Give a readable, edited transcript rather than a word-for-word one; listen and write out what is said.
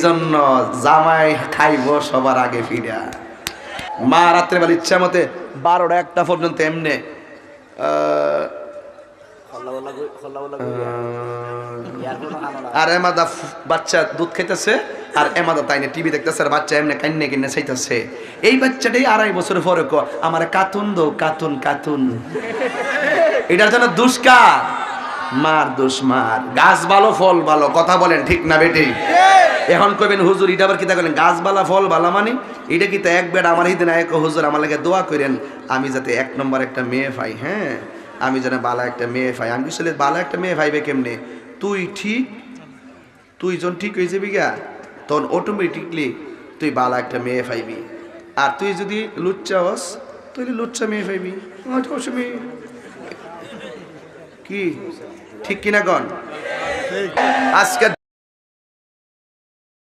জন্য জামাই খাইব সবার আগে ফিরা। মা রাত্রেবেলা ইচ্ছা মতে 12টা 1টা পর্যন্ত এমনে আর এমাদা বাচ্চা দুধ খাইতেছে আর এমাদা তাইনে টিভি দেখতেছে আর বাচ্চা এমনি কান্নে কিনে চাইতেছে। এই বাচ্চাটাই 2.5 বছর পরে আমার কাতুন দো কাতুন কাতুন। এটার জন্য দুষ্কার মার দোষ মার। গাছ ভালো ফল ভালো, কথা বলেন ঠিক না বেটি? এখন কইবেন হুজুর এটা আবার কিতা করেন, গাছ বালা ফল বালা মানে এটা কিতা এক বেড আমার হিদিন এক হুজুর আমার লাগে দোয়া করেন আমি যাতে 1 নম্বর একটা মেয়ে পাই। হ্যাঁ আমি যেন বালা একটা মেয়ে পাই। আমি আসলে বালা একটা মেয়ে পাইবে কেমনে? তুই যখন ঠিক হয়ে যাবি গা তখন অটোমেটিকলি তুই বালা একটা মেয়ে পাইবি। আর তুই যদি লুচ্চা হস তুই লুচ্চা মেয়ে পাইবি। কি ঠিক কিনা গণ? আজকে